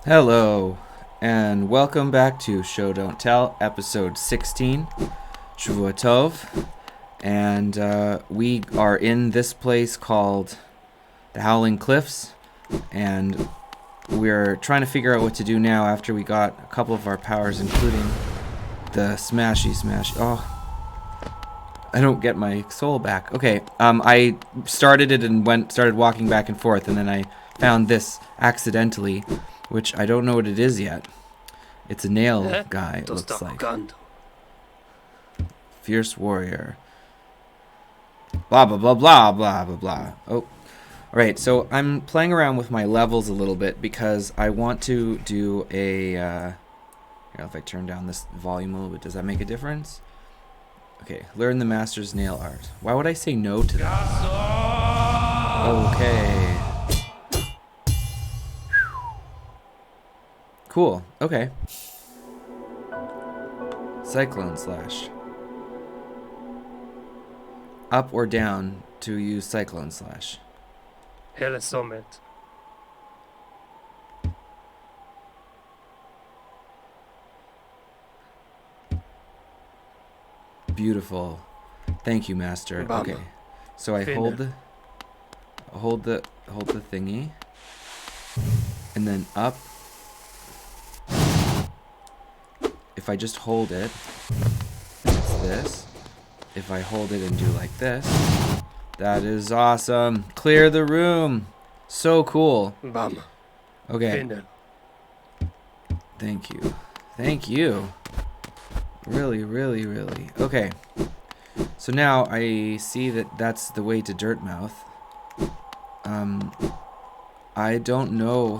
Hello, and welcome back to Show Don't Tell, episode 16, Shavua Tov, and we are in this place called the Howling Cliffs, and we're trying to figure out what to do now after we got a couple of our powers, including the smashy smash. Oh, I don't get my soul back. Okay, I started it and started walking back and forth, and then I found this accidentally, which I don't know what it is yet. It's a nail guy, it looks like. Fierce warrior. Blah, blah, blah, blah, blah, blah, blah. Oh, alright, so I'm playing around with my levels a little bit because I want to do a... here, if I turn down this volume a little bit, does that make a difference? Okay, learn the master's nail art. Why would I say no to that? Okay. Cool, okay. Cyclone Slash. Up or down to use Cyclone Slash. Hele sommet. Beautiful. Thank you, Master. Okay. So I hold the thingy. And then up. If I just hold it, it's this. If I hold it and do like this, that is awesome. Clear the room. So cool. Okay. Thank you. Thank you. Really, really, really. Okay. So now I see that that's the way to Dirtmouth. I don't know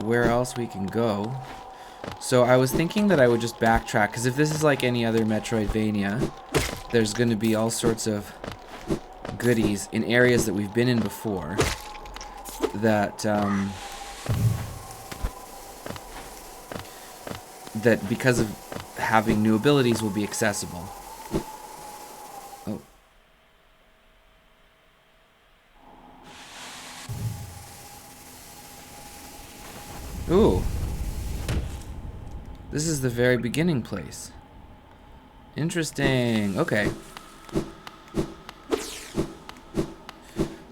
where else we can go. So I was thinking that I would just backtrack, because if this is like any other Metroidvania, there's going to be all sorts of goodies in areas that we've been in before that that because of having new abilities will be accessible. Oh. Ooh. This is the very beginning place. Interesting. Okay.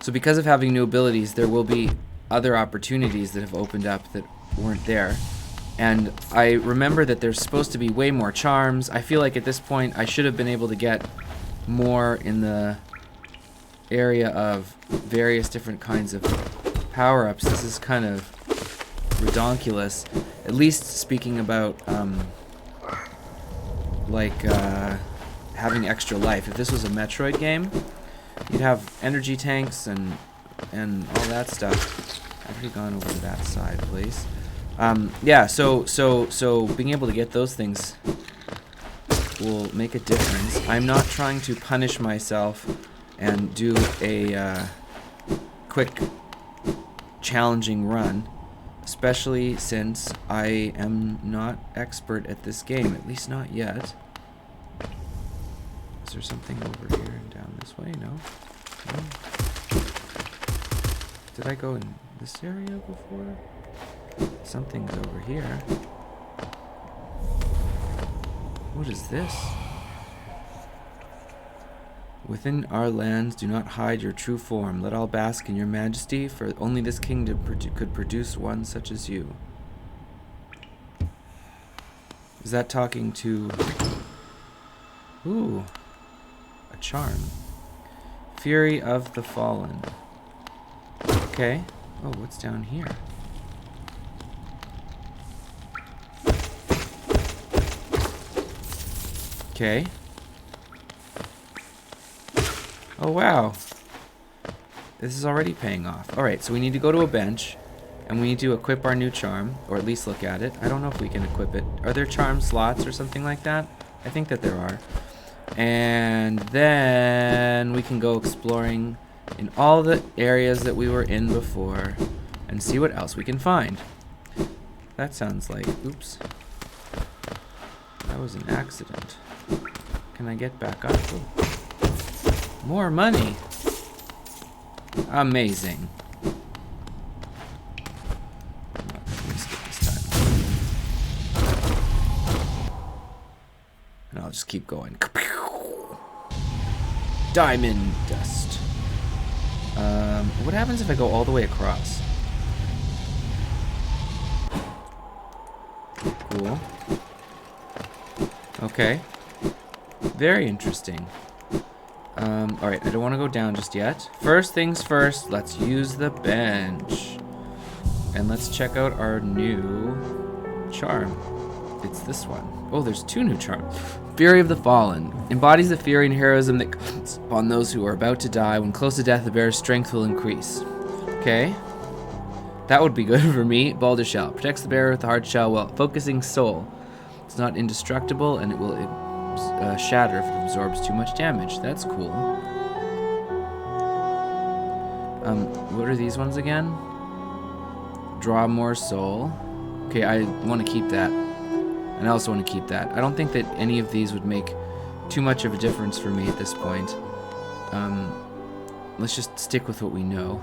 So because of having new abilities, there will be other opportunities that have opened up that weren't there. And I remember that there's supposed to be way more charms. I feel like at this point I should have been able to get more in the area of various different kinds of power-ups. This is kind of redonkulous. At least speaking about having extra life. If this was a Metroid game, you'd have energy tanks and all that stuff. I've already gone over to that side, please. Yeah, so being able to get those things will make a difference. I'm not trying to punish myself and do a quick, challenging run, especially since I am not expert at this game, at least not yet. Is there something over here and down this way? No? No? Did I go in this area before? Something's over here. What is this? Within our lands, do not hide your true form. Let all bask in your majesty, for only this kingdom could produce one such as you. Is that talking to... Ooh. A charm. Fury of the Fallen. Okay. Oh, what's down here? Okay. Oh, wow. This is already paying off. Alright, so we need to go to a bench, and we need to equip our new charm, or at least look at it. I don't know if we can equip it. Are there charm slots or something like that? I think that there are. And then we can go exploring in all the areas that we were in before, and see what else we can find. That sounds like... Oops. That was an accident. Can I get back up? Oh. More money. Amazing. just keep going. Diamond dust. What happens if I go all the way across? Cool. Okay. Very interesting. Alright, I don't want to go down just yet. First things first, let's use the bench. And let's check out our new charm. It's this one. Oh, there's 2 new charms. Fury of the Fallen. Embodies the fury and heroism that comes upon those who are about to die. When close to death, the bearer's strength will increase. Okay. That would be good for me. Boulder Shell. Protects the bearer with the hard shell while focusing soul. It's not indestructible, and it will shatter if it absorbs too much damage. That's cool. What are these ones again? Draw more soul. Okay, I want to keep that. And I also want to keep that. I don't think that any of these would make too much of a difference for me at this point. Let's just stick with what we know.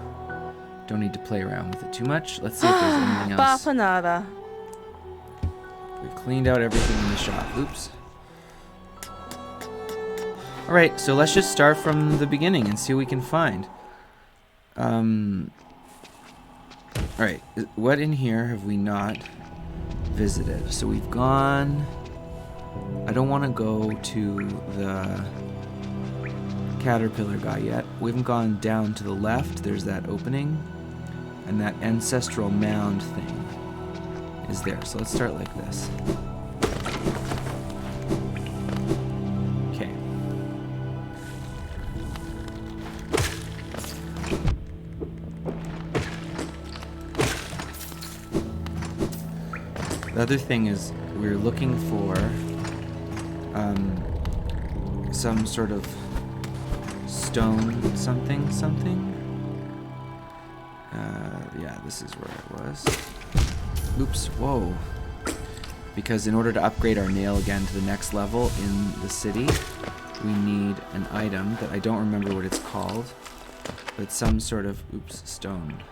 Don't need to play around with it too much. Let's see if there's anything else. Bapanada. We've cleaned out everything in the shop. Oops. Alright, so let's just start from the beginning and see what we can find. Alright, what in here have we not visited? So we've gone... I don't want to go to the caterpillar guy yet. We haven't gone down to the left. There's that opening. And that ancestral mound thing is there. So let's start like this. Okay. The other thing is we're looking for some sort of stone something. Yeah, this is where it was. Oops, whoa. Because in order to upgrade our nail again to the next level in the city, we need an item that I don't remember what it's called, but some sort of, stone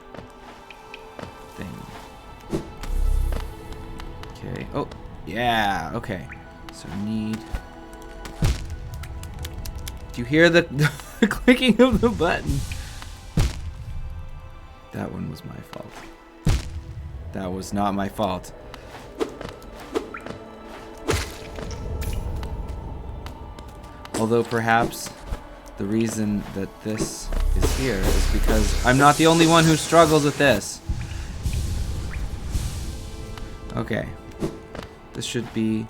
thing. Okay, oh, yeah, okay. So need... Do you hear the clicking of the button? That one was my fault. That was not my fault. Although perhaps the reason that this is here is because I'm not the only one who struggles with this. Okay. This should be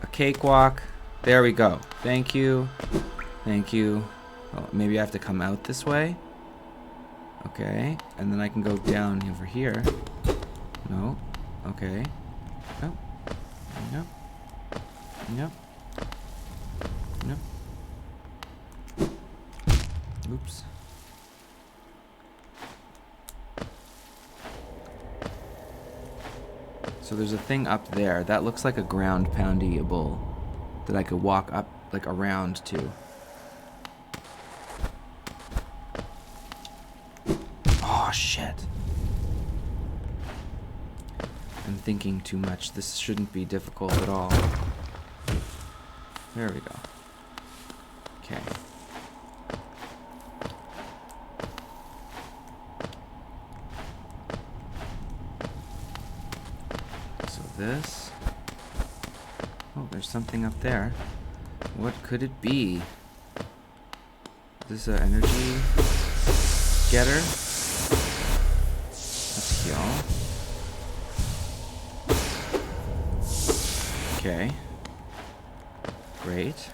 a cakewalk. There we go. Thank you. Thank you. Oh, maybe I have to come out this way. Okay. And then I can go down over here. No. Okay. No. No. No. No. Oops. So there's a thing up there. That looks like a ground poundable that I could walk up, like, around to. Oh, shit. I'm thinking too much. This shouldn't be difficult at all. There we go. Okay. So this... Oh, there's something up there. What could it be? Is this an energy getter? Let's heal. Okay. Great.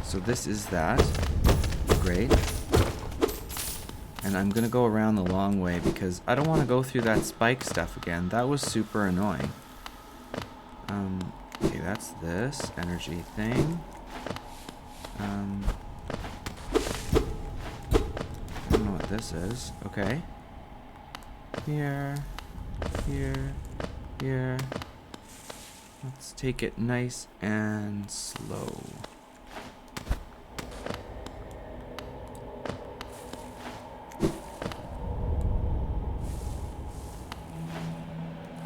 So this is that. Great. And I'm gonna go around the long way because I don't want to go through that spike stuff again. That was super annoying. Okay, that's this energy thing. I don't know what this is. Okay. Here. Here. Let's take it nice and slow.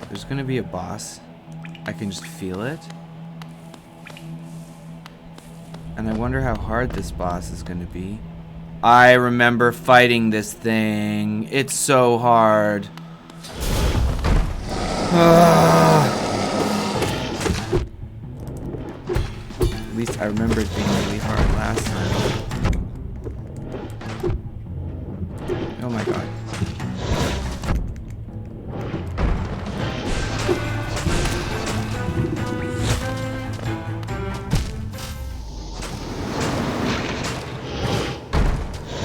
There's gonna be a boss I can just feel it. And I wonder how hard this boss is going to be. I remember fighting this thing. It's so hard. At least I remember it being really hard last time. Oh my god.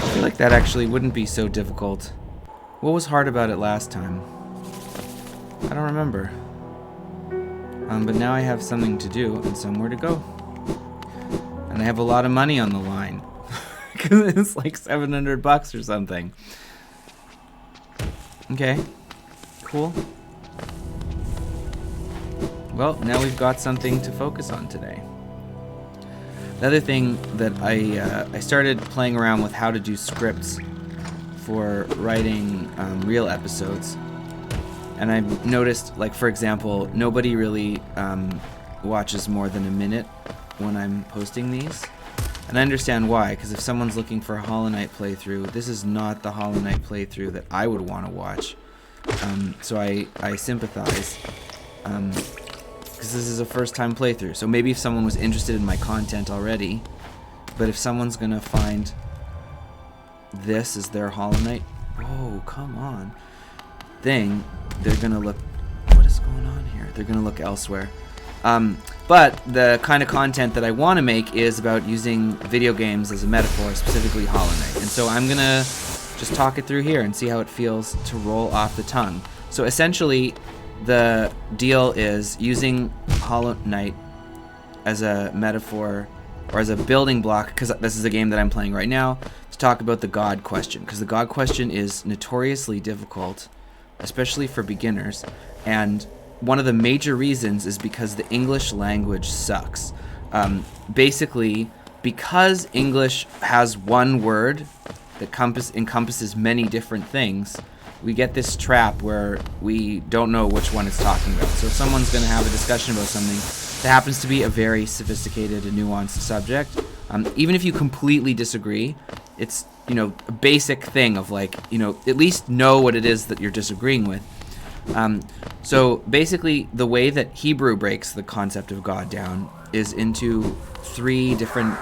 I feel like that actually wouldn't be so difficult. What was hard about it last time? I don't remember. But now I have something to do and somewhere to go. And I have a lot of money on the line. Because it's like $700 or something. Okay. Cool. Well, now we've got something to focus on today. The other thing that I started playing around with how to do scripts for writing real episodes. And I've noticed, like, for example, nobody really watches more than a minute when I'm posting these. And I understand why, because if someone's looking for a Hollow Knight playthrough, this is not the Hollow Knight playthrough that I would want to watch. So I sympathize, because this is a first-time playthrough. So maybe if someone was interested in my content already, but if someone's going to find this as their Hollow Knight, oh, come on, thing, they're going to look, what is going on here? They're going to look elsewhere. But the kind of content that I want to make is about using video games as a metaphor, specifically Hollow Knight. And so I'm going to just talk it through here and see how it feels to roll off the tongue. So essentially, the deal is using Hollow Knight as a metaphor or as a building block, because this is a game that I'm playing right now, to talk about the God question. Because the God question is notoriously difficult, especially for beginners, and one of the major reasons is because the English language sucks. Basically, because English has one word that encompasses many different things, we get this trap where we don't know which one it's talking about. So if someone's going to have a discussion about something that happens to be a very sophisticated and nuanced subject, even if you completely disagree, it's, a basic thing of, like, at least know what it is that you're disagreeing with. So basically, the way that Hebrew breaks the concept of God down is into three different...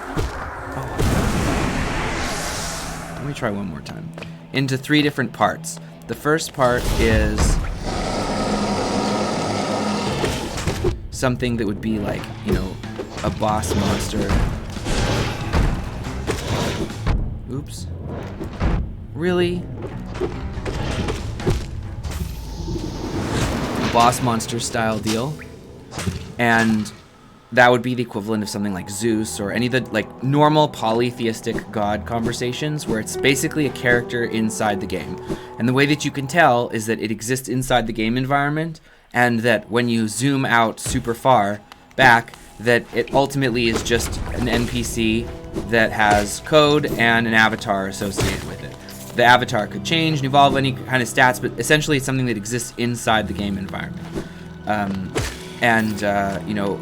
Let me try one more time. Into three different parts. The first part is something that would be like, a boss monster. Oops. Really? Boss monster style deal, and that would be the equivalent of something like Zeus or any of the like normal polytheistic god conversations, where it's basically a character inside the game. And the way that you can tell is that it exists inside the game environment, and that when you zoom out super far back, that it ultimately is just an NPC that has code and an avatar associated with it. The avatar could change and evolve any kind of stats, but essentially it's something that exists inside the game environment.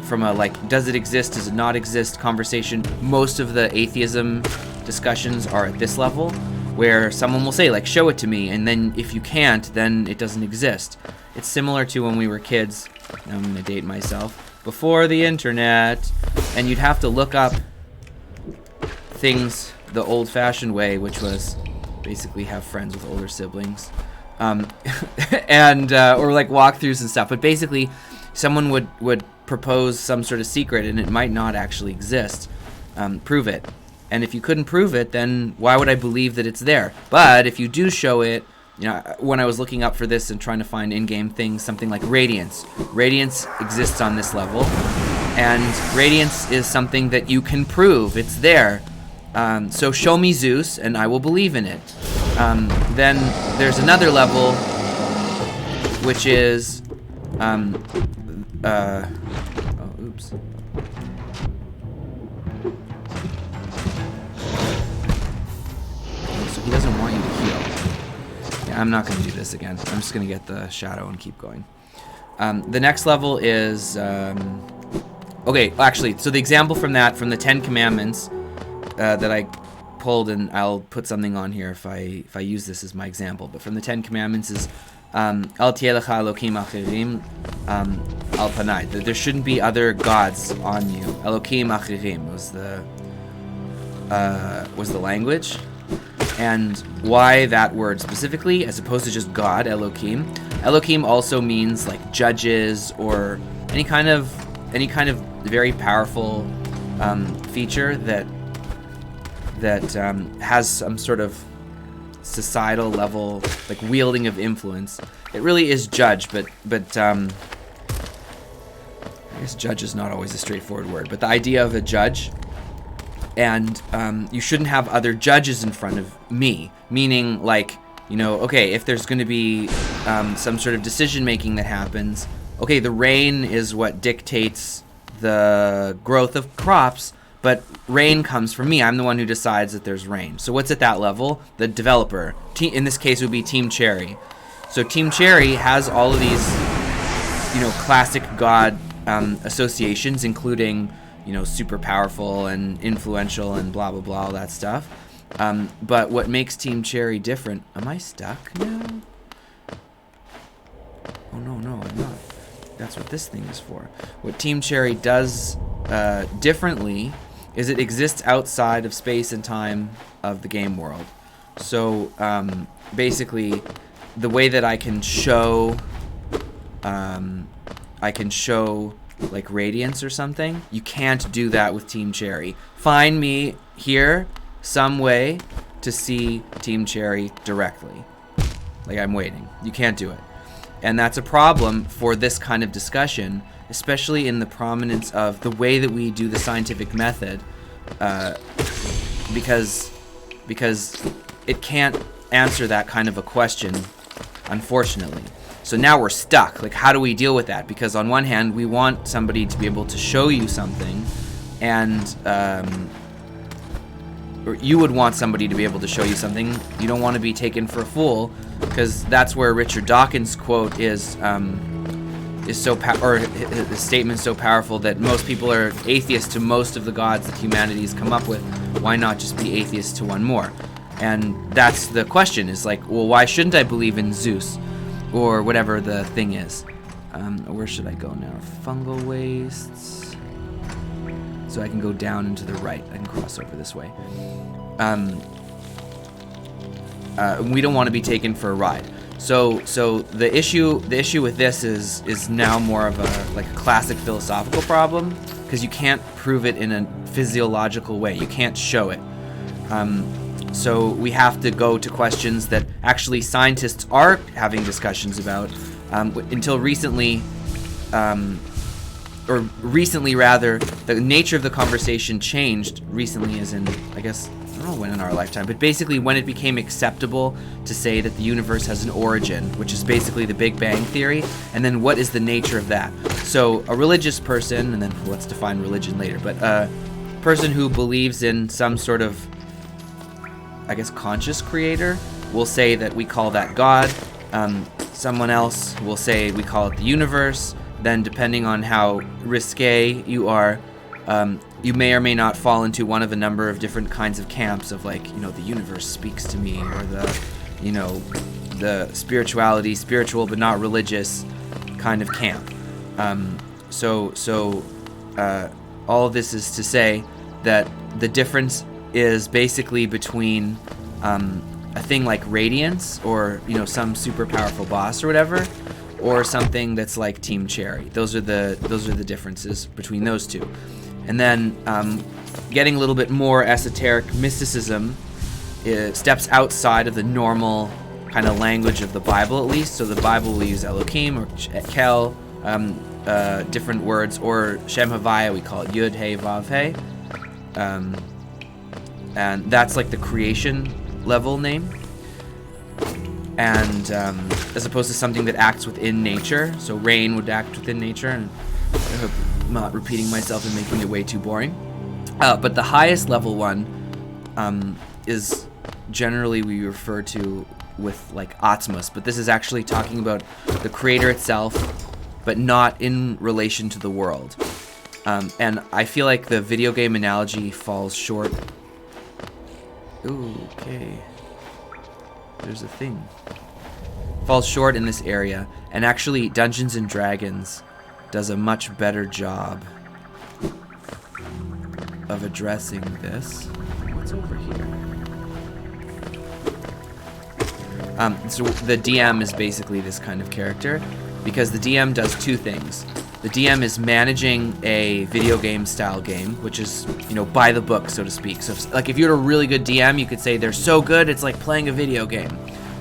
From a, like, does it exist, does it not exist conversation, most of the atheism discussions are at this level, where someone will say, like, show it to me, and then if you can't, then it doesn't exist. It's similar to when we were kids, I'm going to date myself, before the internet, and you'd have to look up things the old-fashioned way, which was basically have friends with older siblings, or like walkthroughs and stuff. But basically, someone would propose some sort of secret, and it might not actually exist. Prove it. And if you couldn't prove it, then why would I believe that it's there? But if you do show it, when I was looking up for this and trying to find in-game things, something like Radiance. Radiance exists on this level, and Radiance is something that you can prove. It's there. So show me Zeus, and I will believe in it. Then there's another level, which is, oops. So he doesn't want you to heal. Yeah, I'm not going to do this again. I'm just going to get the shadow and keep going. The next level is okay. Actually, so the example from the Ten Commandments that I pulled, and I'll put something on here if I use this as my example. But from the Ten Commandments is Al tieh lecha Elokim achirim al panai. There shouldn't be other gods on you. Elokim achirim was the language. And why that word specifically, as opposed to just God, Elokim. Elokim also means like judges or any kind of very powerful feature that has some sort of societal level, like wielding of influence. It really is judge, but I guess judge is not always a straightforward word. But the idea of a judge. And you shouldn't have other judges in front of me, meaning like, okay, if there's going to be some sort of decision making that happens, okay, the rain is what dictates the growth of crops, but rain comes from me. I'm the one who decides that there's rain. So what's at that level? The developer. In this case, it would be Team Cherry. So Team Cherry has all of these, classic God associations, including super powerful and influential and blah, blah, blah, all that stuff. But what makes Team Cherry different... Am I stuck now? Oh, no, I'm not. That's what this thing is for. What Team Cherry does differently is it exists outside of space and time of the game world. So, basically, the way that I can show... like radiance or something, you can't do that with Team Cherry. Find me here some way to see Team Cherry directly. Like, I'm waiting. You can't do it. And that's a problem for this kind of discussion, especially in the prominence of the way that we do the scientific method, because it can't answer that kind of a question, unfortunately. So now we're stuck. Like, how do we deal with that? Because on one hand, we want somebody to be able to show you something, and or you would want somebody to be able to show you something. You don't want to be taken for a fool, because that's where Richard Dawkins' quote is so his statement so powerful that most people are atheists to most of the gods that humanity's come up with. Why not just be atheists to one more? And that's the question. Is like, well, why shouldn't I believe in Zeus? Or whatever the thing is. Where should I go now? Fungal wastes. So I can go down and to the right. I can cross over this way. We don't want to be taken for a ride. So the issue with this is now more of a classic philosophical problem, because you can't prove it in a physiological way. You can't show it. So we have to go to questions that actually scientists are having discussions about. Until recently, or recently rather, the nature of the conversation changed recently, as in, I guess, I don't know when in our lifetime, but basically when it became acceptable to say that the universe has an origin, which is basically the Big Bang Theory, and then what is the nature of that? So a religious person, and then let's define religion later, but a person who believes in some sort of, I guess, conscious creator will say that we call that God. Someone else will say we call it the universe. Then, depending on how risque you are, you may or may not fall into one of a number of different kinds of camps of, like, the universe speaks to me, or the spiritual but not religious kind of camp. All of this is to say that the difference is basically between a thing like radiance, or some super powerful boss or whatever, or something that's like Team Cherry. Those are the differences between those two. And then getting a little bit more esoteric, mysticism steps outside of the normal kind of language of the Bible, at least. So the Bible will use Elohim or Kel, different words, or Shem Havaya, we call it Yud Hey Vav Hey. And that's like the creation level name. And as opposed to something that acts within nature. So rain would act within nature. And I hope I'm not repeating myself and making it way too boring. But the highest level one is generally we refer to with like Atmos. But this is actually talking about the creator itself. but not in relation to the world. And I feel like the video game analogy falls short. Ooh, okay. There's a thing. Falls short in this area, and actually Dungeons and Dragons does a much better job of addressing this. What's over here? So the DM is basically this kind of character, because the DM does two things. The DM is managing a video game style game, which is, by the book, so to speak. So if you're a really good DM, you could say they're so good it's like playing a video game.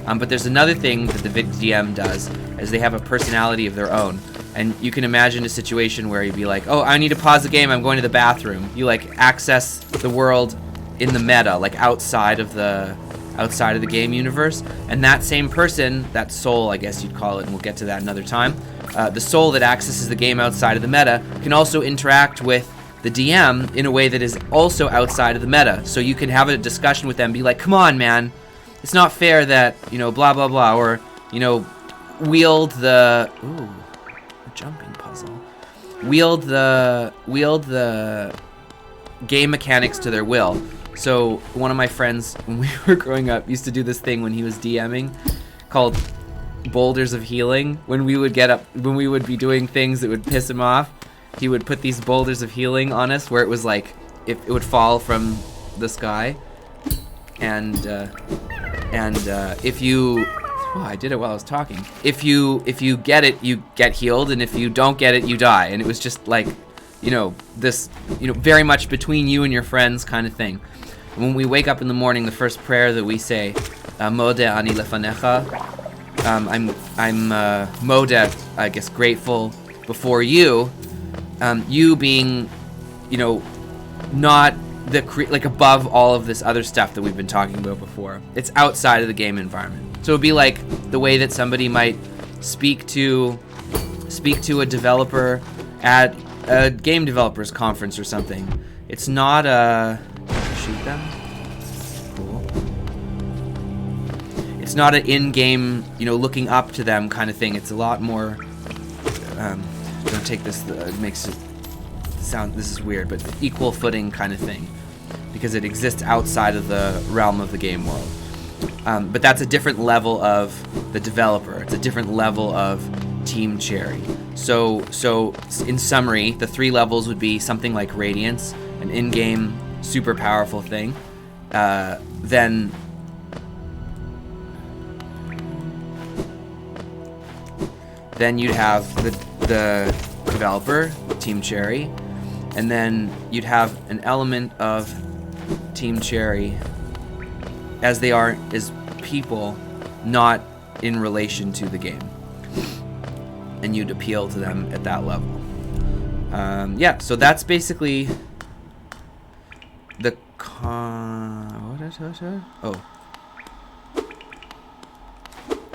But there's another thing that the DM does, is they have a personality of their own. And you can imagine a situation where you'd be like, oh, I need to pause the game, I'm going to the bathroom. You access the world in the meta, outside of the game universe. And that same person, that soul, I guess you'd call it, and we'll get to that another time, the soul that accesses the game outside of the meta can also interact with the DM in a way that is also outside of the meta. So you can have a discussion with them, be like, come on, man, it's not fair that, blah, blah, blah, or, wield the... Ooh, a jumping puzzle. Wield the game mechanics to their will. So one of my friends, when we were growing up, used to do this thing when he was DMing called boulders of healing. When we would be doing things that would piss him off, he would put these boulders of healing on us, where it was like if it would fall from the sky, and if you, I did it while I was talking. If you get it, you get healed, and if you don't get it, you die. And it was just this, very much between you and your friends kind of thing. When we wake up in the morning, the first prayer that we say, Modeh ani lefanecha. I'm Modeh, I guess, grateful before you. You being, not above all of this other stuff that we've been talking about before. It's outside of the game environment. So it'd be like the way that somebody might speak to a developer at a game developers conference or something. It's not a... Shoot them? Cool. It's not an in-game, looking up to them kind of thing. It's a lot more... don't take this, it makes it sound... This is weird, but equal footing kind of thing. Because it exists outside of the realm of the game world. But that's a different level of the developer. It's a different level of Team Cherry. So in summary, the 3 levels would be something like Radiance, an in-game super powerful thing. Then you'd have the developer, Team Cherry, and then you'd have an element of Team Cherry as they are as people, not in relation to the game. And you'd appeal to them at that level. Yeah, so that's basically the Oh.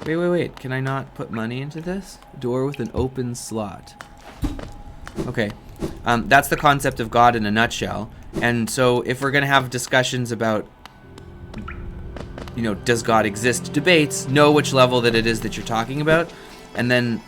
Wait. Can I not put money into this? Door with an open slot. Okay. That's the concept of God in a nutshell. And so if we're going to have discussions about, does God exist debates, know which level that it is that you're talking about, and then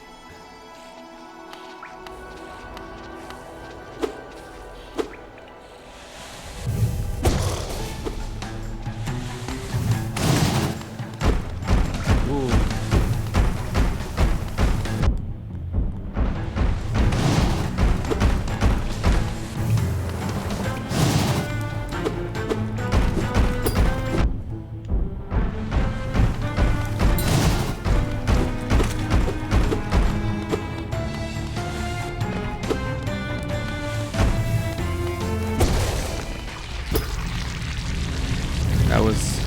that was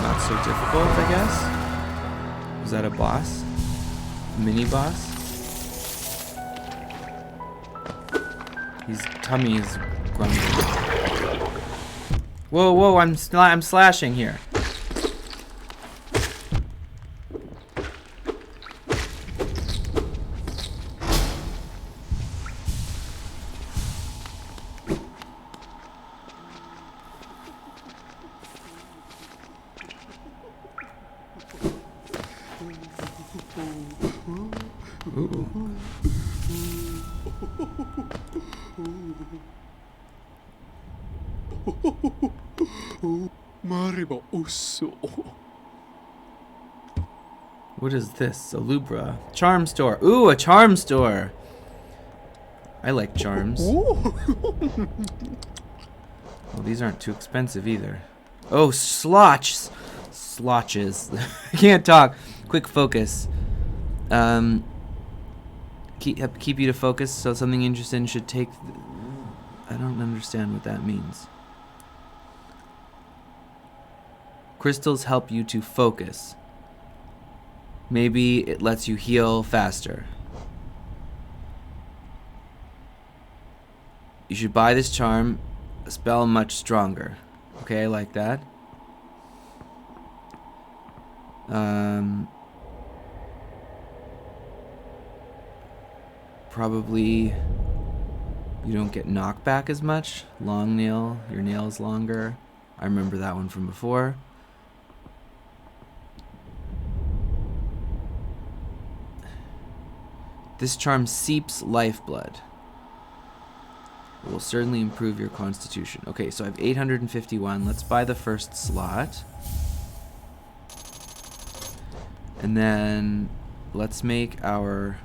not so difficult, I guess. Was that a boss? Mini boss? His tummy is grumbling. Whoa, I'm slashing here. Ooh. What is this? A Lubra. Charm store. Ooh, a charm store. I like charms. Well, these aren't too expensive either. Oh, slotches. I can't talk. Quick focus. Keep you to focus, so something interesting should take... I don't understand what that means. Crystals help you to focus. Maybe it lets you heal faster. You should buy this charm. A spell much stronger. Okay, I like that. Probably you don't get knockback as much. Long nail, your nail's longer. I remember that one from before. This charm seeps lifeblood. It will certainly improve your constitution. Okay, so I have 851. Let's buy the first slot. And then let's make our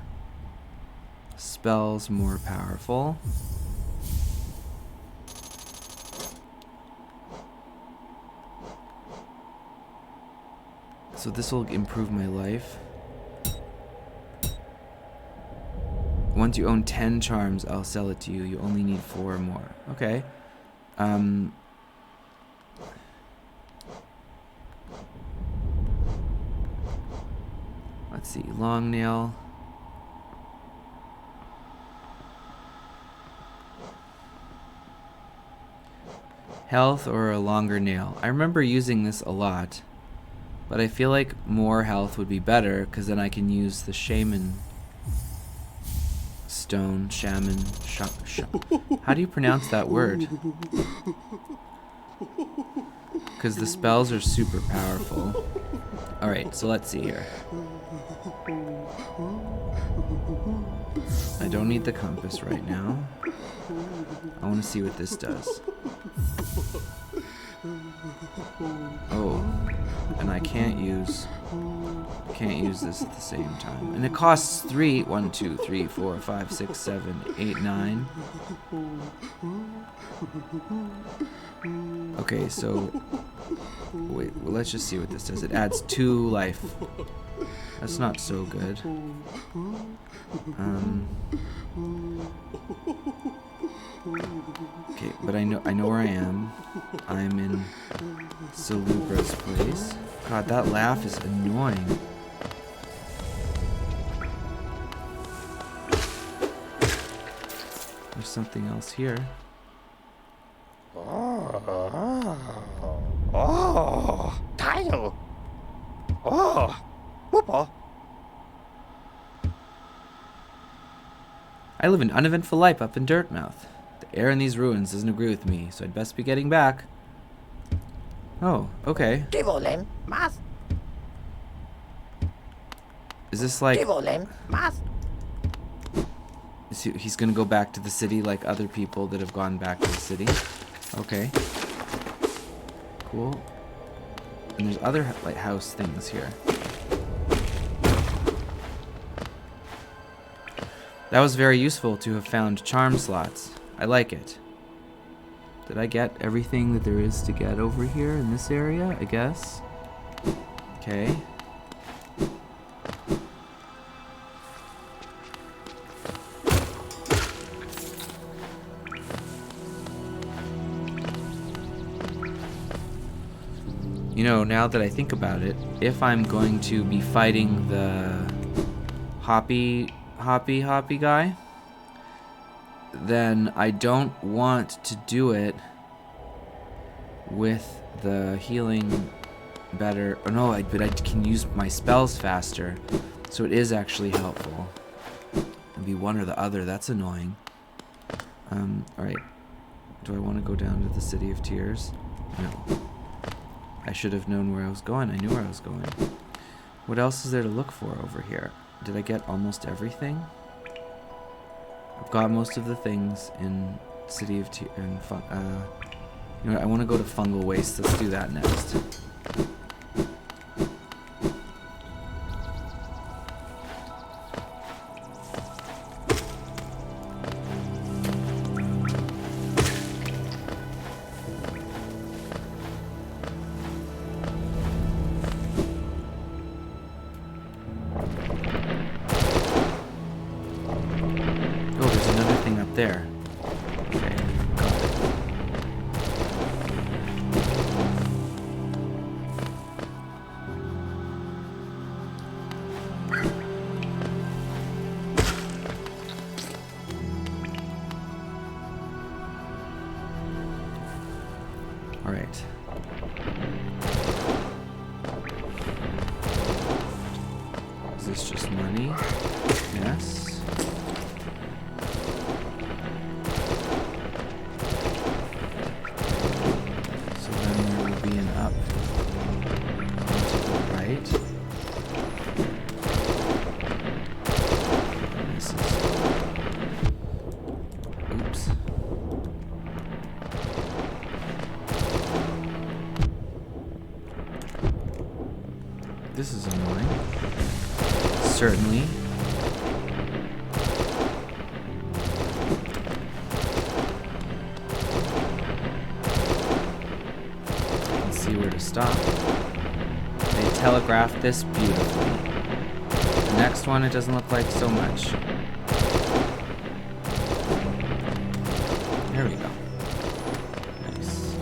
spells more powerful. So this will improve my life. Once you own 10 charms, I'll sell it to you. You only need 4 more. Okay. Let's see. Long nail. Health or a longer nail. I remember using this a lot, but I feel like more health would be better because then I can use the shaman stone. How do you pronounce that word? Because the spells are super powerful. Alright, so let's see here. I don't need the compass right now. I want to see what this does. Oh, and I can't use this at the same time. And it costs 3. 1, 2, 3, 4, 5, 6, 7, 8, 9. Okay, so wait, well, let's just see what this does. It adds 2 life. That's not so good. Okay, but I know where I am. I'm in Salubra's place. God, that laugh is annoying. There's something else here. Tile. Whoopa. I live an uneventful life up in Dirtmouth. The air in these ruins doesn't agree with me, so I'd best be getting back. Oh, okay. Is this like... He's gonna go back to the city like other people that have gone back to the city. Okay. Cool. And there's other lighthouse things here. That was very useful to have found charm slots. I like it. Did I get everything that there is to get over here in this area? I guess. Okay. You know, now that I think about it, if I'm going to be fighting the hoppy guy, then I don't want to do it with the healing better. Oh no, but I can use my spells faster, so it is actually helpful. It'd be one or the other. That's annoying. Alright. Do I want to go down to the City of Tears? No. I should have known where I was going. I knew where I was going. What else is there to look for over here? Did I get almost everything? I've got most of the things in City of you know what, I want to go to Fungal Waste. Let's do that next. Oh, there's another thing up there. Okay, got it. All right. Is this just money? Yes. So then there will be an up to the right. This is... Oops. This is annoying. Certainly. I can see where to stop. They telegraphed this beautifully. The next one, it doesn't look like so much. There we go. Nice.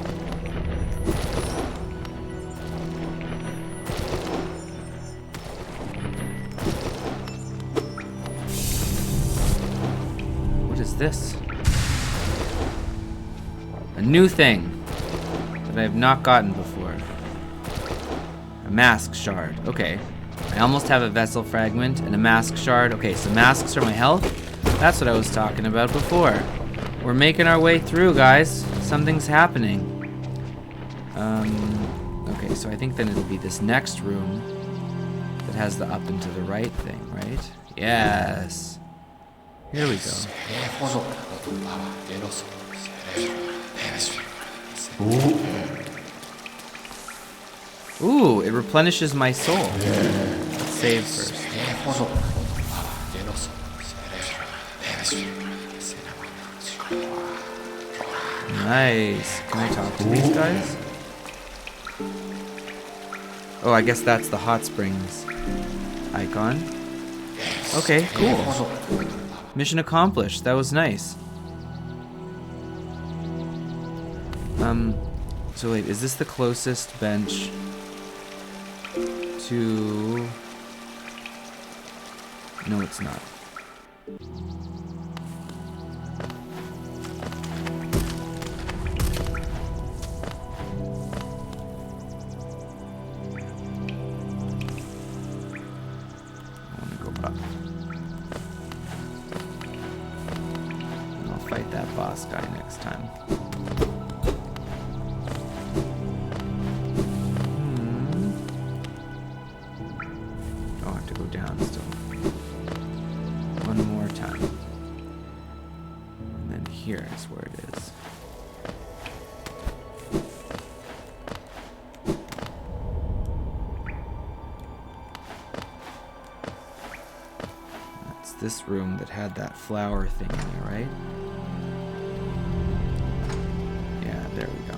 What is this? A new thing that I have not gotten before. A mask shard. Okay. I almost have a vessel fragment and a mask shard. Okay, so masks are my health. That's what I was talking about before. We're making our way through, guys. Something's happening. Okay, so I think then it'll be this next room that has the up and to the right thing, right? Yes. Here we go. Ooh, it replenishes my soul. Let's save first. Nice. Can I talk to these guys? Oh, I guess that's the hot springs icon. Okay, cool. Mission accomplished. That was nice. So wait, is this the closest bench to... No, it's not. I want to go up. And I'll fight that boss guy next time. I'll have to go down still. One more time. And then here is where it is. That's this room that had that flower thing in it, right? Yeah, there we go.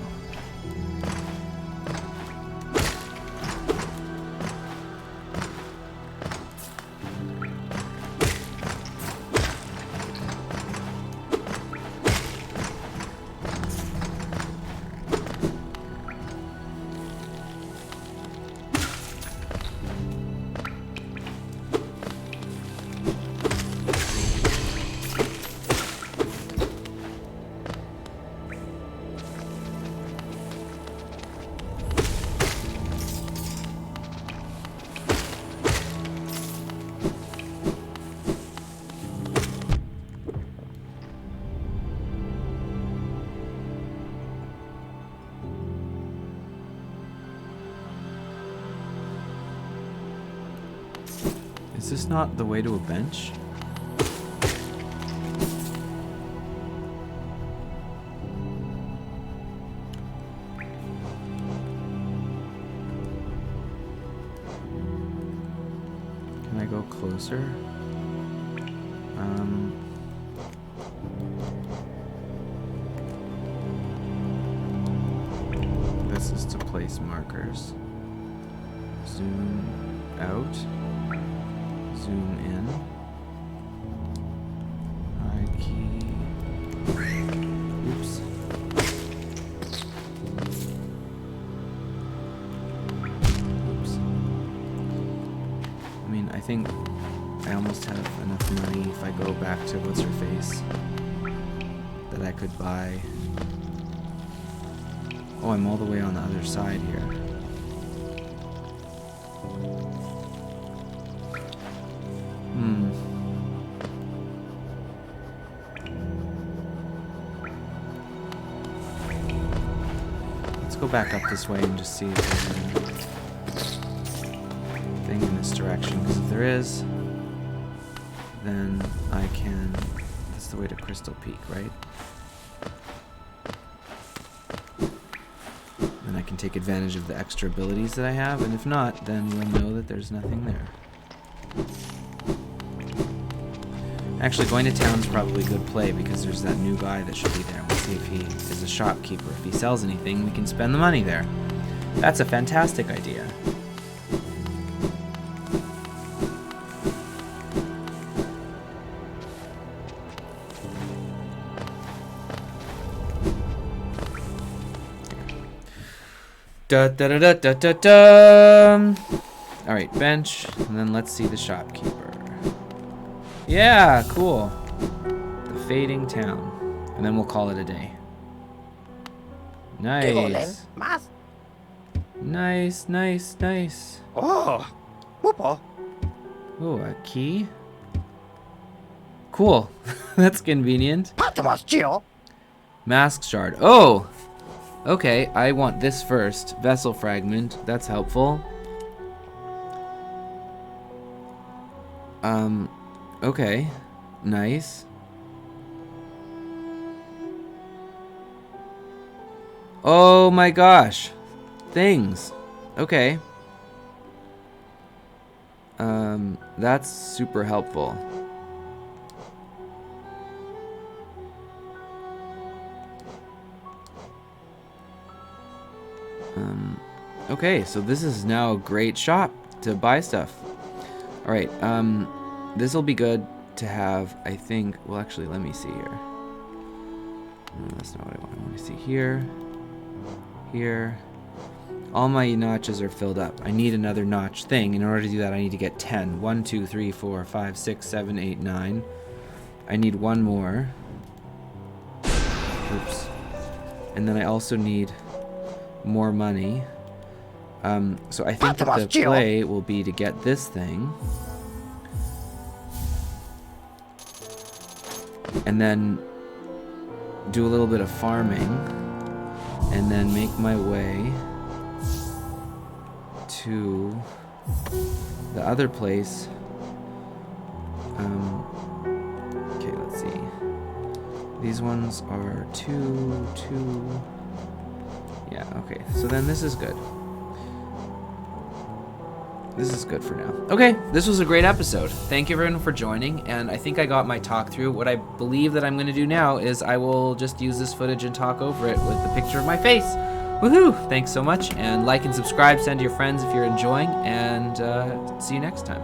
Is this not the way to a bench? Can I go closer? This is to place markers. Zoom out. Zoom in. Hide key. Oops. Oops. I mean, I think I almost have enough money if I go back to what's her face that I could buy. Oh, I'm all the way on the other side here. Let's go back up this way and just see if there's anything in this direction. Because if there is, then I can... That's the way to Crystal Peak, right? And I can take advantage of the extra abilities that I have, and if not, then we'll know that there's nothing there. Actually, going to town's probably a good play because there's that new guy that should be there. We'll see if he is a shopkeeper. If he sells anything, we can spend the money there. That's a fantastic idea. Da da da da da da da. All right, bench, and then let's see the shopkeeper. Yeah, cool. The fading town, and then we'll call it a day. Nice. Nice, nice, nice. Oh, whoopa. Ooh, a key. Cool. That's convenient. Mask shard. Oh. Okay, I want this first. Vessel fragment. That's helpful. Okay. Nice. Oh my gosh. Things. Okay. That's super helpful. Okay, so this is now a great shop to buy stuff. Alright, this will be good to have, I think. Well, actually, let me see here. No, that's not what I want. I want to see here. Here. All my notches are filled up. I need another notch thing. In order to do that, I need to get 10. 1, 2, 3, 4, 5, 6, 7, 8, 9. I need one more. Oops. And then I also need more money. So I think that the play will be to get this thing. And then do a little bit of farming. And then make my way to the other place. Okay, let's see. These ones are 2, 2. Yeah, okay. So then this is good. This is good for now. Okay, this was a great episode. Thank you everyone for joining, and I think I got my talk through. What I believe that I'm going to do now is I will just use this footage and talk over it with the picture of my face. Woohoo! Thanks so much, and like and subscribe, send to your friends if you're enjoying, and see you next time.